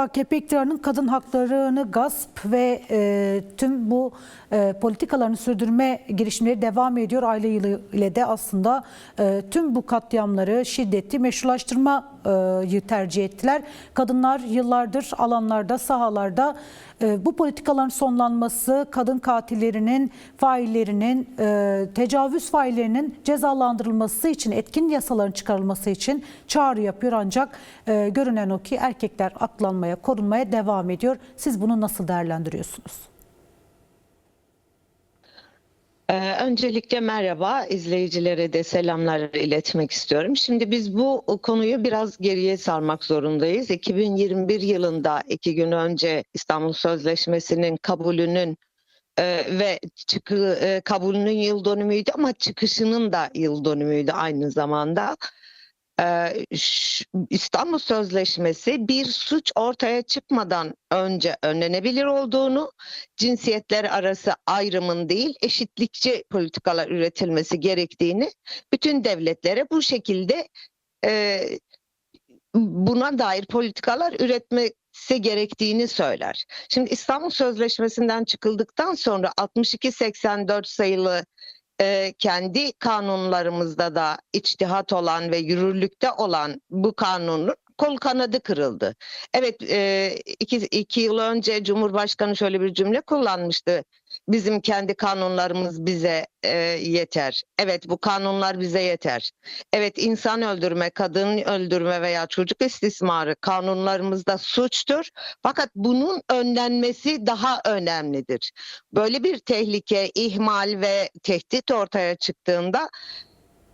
AKP iktidarının kadın haklarını gasp ve tüm bu politikalarını sürdürme girişimleri devam ediyor. Aile yılı ile de aslında tüm bu katliamları, şiddeti meşrulaştırmayı tercih ettiler. Kadınlar yıllardır alanlarda, sahalarda bu politikaların sonlanması, kadın katillerinin, faillerinin, tecavüz faillerinin cezalandırılması için, etkin yasaların çıkarılması için çağrı yapıyor. Ancak görünen o ki erkekler aklanmaya, korunmaya devam ediyor. Siz bunu nasıl değerlendiriyorsunuz? Öncelikle merhaba, izleyicilere de selamlar iletmek istiyorum. Şimdi biz bu konuyu biraz geriye sarmak zorundayız. 2021 yılında 2 gün önce İstanbul Sözleşmesi'nin kabulünün kabulünün yıl dönümüydü ama çıkışının da yıl dönümüydü aynı zamanda. İstanbul Sözleşmesi bir suç ortaya çıkmadan önce önlenebilir olduğunu, cinsiyetler arası ayrımın değil eşitlikçi politikalar üretilmesi gerektiğini, bütün devletlere bu şekilde buna dair politikalar üretmesi gerektiğini söyler. Şimdi İstanbul Sözleşmesi'nden çıkıldıktan sonra 62-84 sayılı kendi kanunlarımızda da içtihat olan ve yürürlükte olan bu kanunun kol kanadı kırıldı. Evet, iki yıl önce Cumhurbaşkanı şöyle bir cümle kullanmıştı. Bizim kendi kanunlarımız bize yeter. Evet, bu kanunlar bize yeter. Evet, insan öldürme, kadın öldürme veya çocuk istismarı kanunlarımızda suçtur. Fakat bunun önlenmesi daha önemlidir. Böyle bir tehlike, ihmal ve tehdit ortaya çıktığında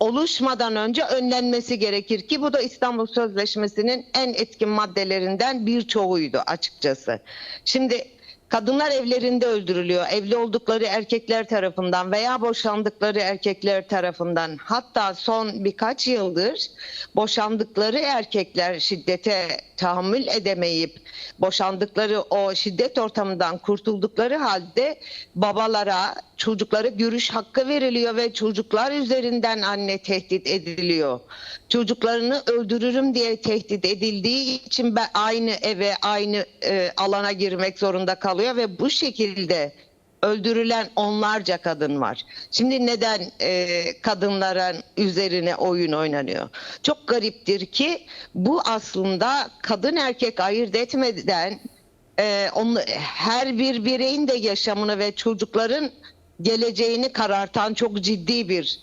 oluşmadan önce önlenmesi gerekir ki bu da İstanbul Sözleşmesi'nin en etkin maddelerinden birçoğuydu açıkçası. Şimdi kadınlar evlerinde öldürülüyor. Evli oldukları erkekler tarafından veya boşandıkları erkekler tarafından. Hatta son birkaç yıldır boşandıkları erkekler şiddete tahammül edemeyip boşandıkları o şiddet ortamından kurtuldukları halde babalara, çocuklara görüş hakkı veriliyor ve çocuklar üzerinden anne tehdit ediliyor. Çocuklarını öldürürüm diye tehdit edildiği için aynı eve, aynı alana girmek zorunda kalıyor ve bu şekilde öldürülen onlarca kadın var. Şimdi neden kadınların üzerine oyun oynanıyor? Çok gariptir ki bu aslında kadın erkek ayırt etmeden her bir bireyin de yaşamını ve çocukların geleceğini karartan çok ciddi bir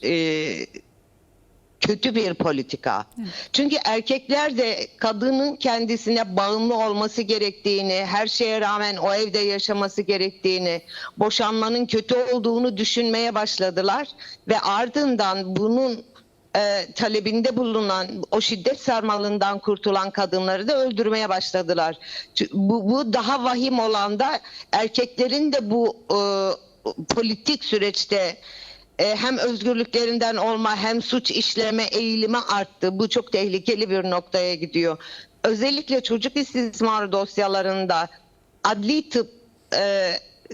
kötü bir politika. Çünkü erkekler de kadının kendisine bağımlı olması gerektiğini, her şeye rağmen o evde yaşaması gerektiğini, boşanmanın kötü olduğunu düşünmeye başladılar ve ardından bunun talebinde bulunan, o şiddet sarmalından kurtulan kadınları da öldürmeye başladılar. Bu daha vahim olan da erkeklerin de bu politik süreçte hem özgürlüklerinden olma hem suç işleme eğilimi arttı. Bu çok tehlikeli bir noktaya gidiyor. Özellikle çocuk istismarı dosyalarında adli tıp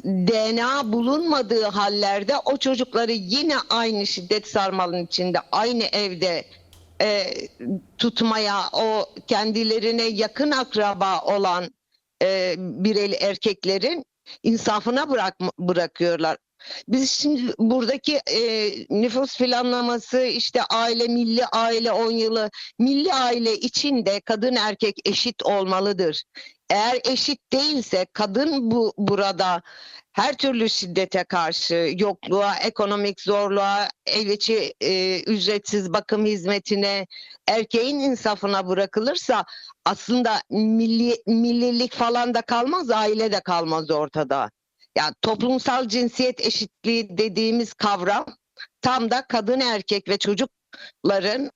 DNA bulunmadığı hallerde o çocukları yine aynı şiddet sarmalının içinde, aynı evde tutmaya, o kendilerine yakın akraba olan erkeklerin insafına bırakıyorlar. Biz şimdi buradaki nüfus planlaması, işte milli aile 10 yılı, milli aile içinde kadın erkek eşit olmalıdır. Eğer eşit değilse kadın burada her türlü şiddete karşı, yokluğa, ekonomik zorluğa, ev içi ücretsiz bakım hizmetine, erkeğin insafına bırakılırsa aslında millilik falan da kalmaz, aile de kalmaz ortada. Yani toplumsal cinsiyet eşitliği dediğimiz kavram tam da kadın erkek ve çocukların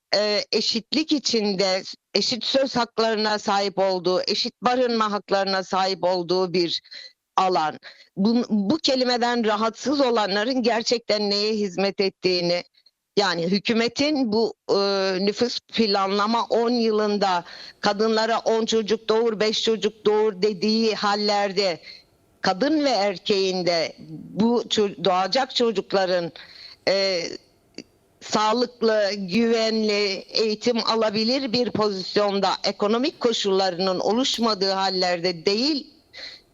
eşitlik içinde eşit söz haklarına sahip olduğu, eşit barınma haklarına sahip olduğu bir alan. Bu kelimeden rahatsız olanların gerçekten neye hizmet ettiğini, yani hükümetin bu nüfus planlama 10 yılında kadınlara 10 çocuk doğur, 5 çocuk doğur dediği hallerde kadın ve erkeğin de bu doğacak çocukların sağlıklı, güvenli eğitim alabilir bir pozisyonda, ekonomik koşullarının oluşmadığı hallerde değil,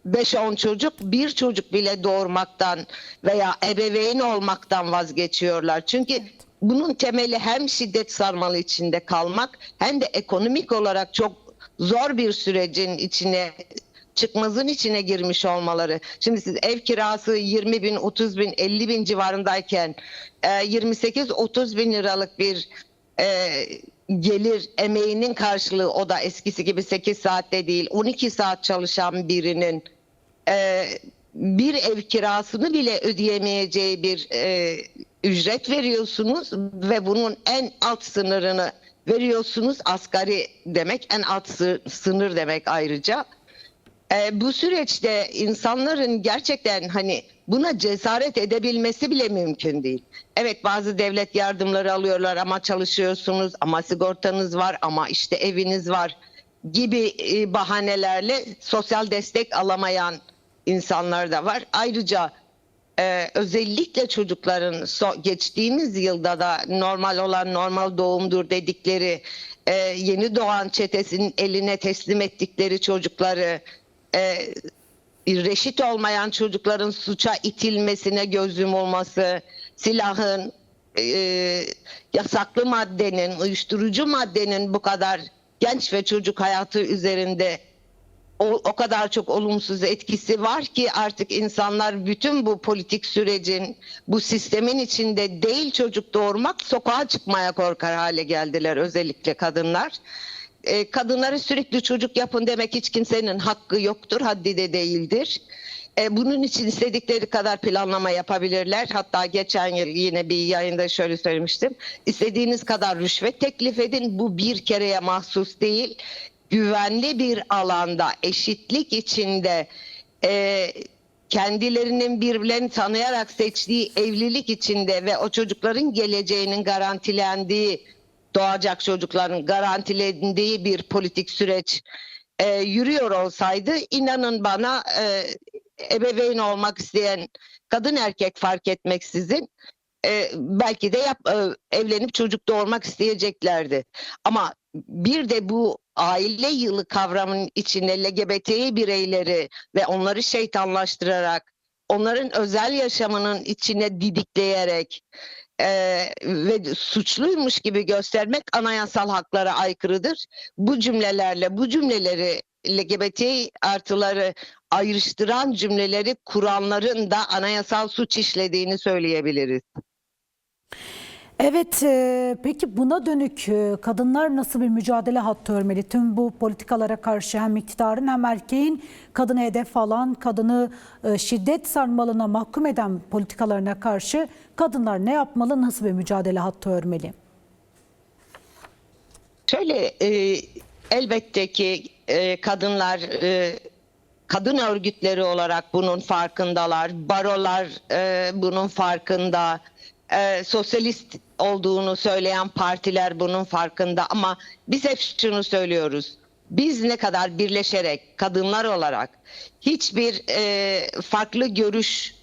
5-10 çocuk, bir çocuk bile doğurmaktan veya ebeveyn olmaktan vazgeçiyorlar. Çünkü bunun temeli hem şiddet sarmalı içinde kalmak hem de ekonomik olarak çok zor bir sürecin içine, çıkmazın içine girmiş olmaları. Şimdi siz ev kirası 20 bin, 30 bin, 50 bin civarındayken 28-30 bin liralık bir gelir, emeğinin karşılığı, o da eskisi gibi 8 saatte değil 12 saat çalışan birinin bir ev kirasını bile ödeyemeyeceği bir ücret veriyorsunuz ve bunun en alt sınırını veriyorsunuz. Asgari demek, en alt sınır demek ayrıca. Bu süreçte insanların gerçekten hani buna cesaret edebilmesi bile mümkün değil. Evet, bazı devlet yardımları alıyorlar ama çalışıyorsunuz, ama sigortanız var, ama işte eviniz var gibi bahanelerle sosyal destek alamayan insanlar da var. Ayrıca özellikle çocukların geçtiğimiz yılda da normal olan normal doğumdur dedikleri yeni doğan çetesinin eline teslim ettikleri çocukları, reşit olmayan çocukların suça itilmesine göz yumulması, silahın, yasaklı maddenin, uyuşturucu maddenin bu kadar genç ve çocuk hayatı üzerinde o kadar çok olumsuz etkisi var ki artık insanlar bütün bu politik sürecin, bu sistemin içinde değil çocuk doğurmak, sokağa çıkmaya korkar hale geldiler, özellikle kadınlar. Kadınlara sürekli çocuk yapın demek hiç kimsenin hakkı yoktur, haddi de değildir. Bunun için istedikleri kadar planlama yapabilirler. Hatta geçen yıl yine bir yayında şöyle söylemiştim. İstediğiniz kadar rüşvet teklif edin. Bu bir kereye mahsus değil. Güvenli bir alanda, eşitlik içinde, kendilerinin birbirlerini tanıyarak seçtiği evlilik içinde ve o çocukların geleceğinin garantilendiği, doğacak çocukların garantilendiği bir politik süreç yürüyor olsaydı, inanın bana, ebeveyn olmak isteyen kadın erkek fark etmeksizin belki de evlenip çocuk doğurmak isteyeceklerdi. Ama bir de bu aile yılı kavramının içinde LGBT bireyleri ve onları şeytanlaştırarak, onların özel yaşamının içine didikleyerek ve suçluymuş gibi göstermek anayasal haklara aykırıdır. Bu cümlelerle, bu cümleleri, LGBT artıları ayrıştıran cümleleri kuranların da anayasal suç işlediğini söyleyebiliriz. Evet, peki buna dönük kadınlar nasıl bir mücadele hattı örmeli? Tüm bu politikalara karşı hem iktidarın hem erkeğin kadını hedef alan, kadını şiddet sarmalına mahkum eden politikalarına karşı kadınlar ne yapmalı, nasıl bir mücadele hattı örmeli? Şöyle, elbette ki kadınlar, kadın örgütleri olarak bunun farkındalar, barolar bunun farkında, sosyalist olduğunu söyleyen partiler bunun farkında, ama biz hep şunu söylüyoruz: biz ne kadar birleşerek kadınlar olarak hiçbir farklı görüş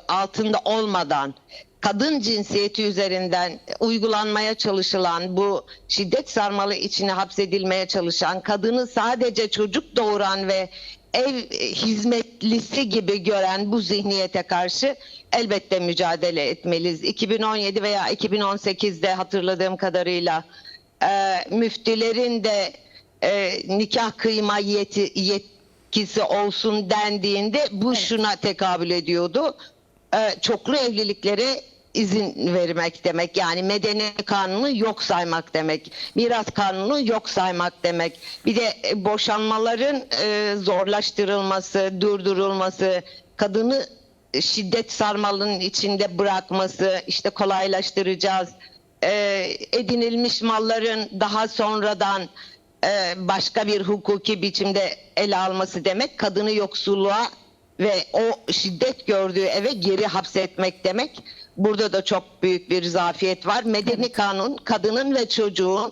altında olmadan, kadın cinsiyeti üzerinden uygulanmaya çalışılan, bu şiddet sarmalı içine hapsedilmeye çalışan, kadını sadece çocuk doğuran ve ev hizmetlisi gibi gören bu zihniyete karşı elbette mücadele etmeliyiz. 2017 veya 2018'de hatırladığım kadarıyla müftülerin de nikah kıyma yetkisi olsun dendiğinde bu şuna tekabül ediyordu: çoklu evliliklere izin vermek demek. Yani medeni kanunu yok saymak demek. Miras kanunu yok saymak demek. Bir de boşanmaların zorlaştırılması, durdurulması, kadını şiddet sarmalının içinde bırakması, işte kolaylaştıracağız. Edinilmiş malların daha sonradan başka bir hukuki biçimde ele alması demek, kadını yoksulluğa ve o şiddet gördüğü eve geri hapsetmek demek. Burada da çok büyük bir zafiyet var. Medeni kanun, kadının ve çocuğun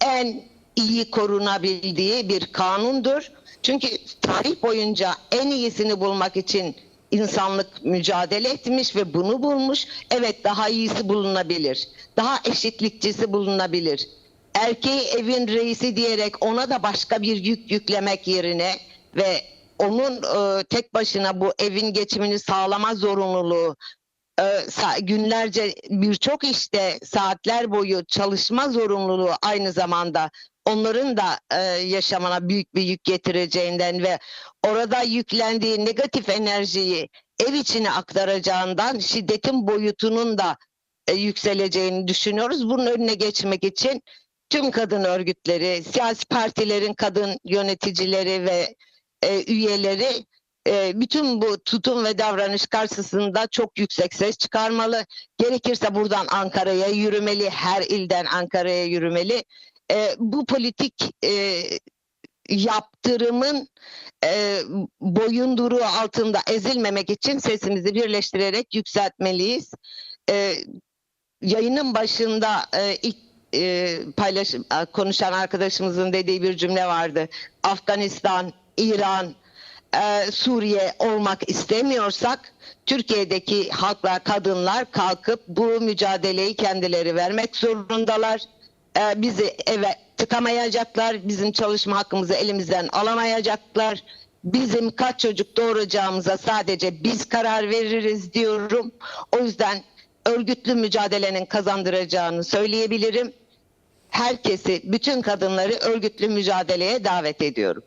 en iyi korunabildiği bir kanundur. Çünkü tarih boyunca en iyisini bulmak için insanlık mücadele etmiş ve bunu bulmuş. Evet, daha iyisi bulunabilir. Daha eşitlikçisi bulunabilir. Erkeği evin reisi diyerek ona da başka bir yük yüklemek yerine ve onun tek başına bu evin geçimini sağlama zorunluluğu, günlerce birçok işte saatler boyu çalışma zorunluluğu aynı zamanda onların da yaşamına büyük bir yük getireceğinden ve orada yüklendiği negatif enerjiyi ev içine aktaracağından şiddetin boyutunun da yükseleceğini düşünüyoruz. Bunun önüne geçmek için tüm kadın örgütleri, siyasi partilerin kadın yöneticileri ve üyeleri bütün bu tutum ve davranış karşısında çok yüksek ses çıkarmalı. Gerekirse buradan Ankara'ya yürümeli, her ilden Ankara'ya yürümeli. Bu politik yaptırımın boyunduruğu altında ezilmemek için sesimizi birleştirerek yükseltmeliyiz. Yayının başında ilk konuşan arkadaşımızın dediği bir cümle vardı. Afganistan, İran, Suriye olmak istemiyorsak Türkiye'deki halklar, kadınlar kalkıp bu mücadeleyi kendileri vermek zorundalar. Bizi eve tıkamayacaklar, bizim çalışma hakkımızı elimizden alamayacaklar. Bizim kaç çocuk doğuracağımıza sadece biz karar veririz diyorum. O yüzden örgütlü mücadelenin kazandıracağını söyleyebilirim. Herkesi, bütün kadınları örgütlü mücadeleye davet ediyorum.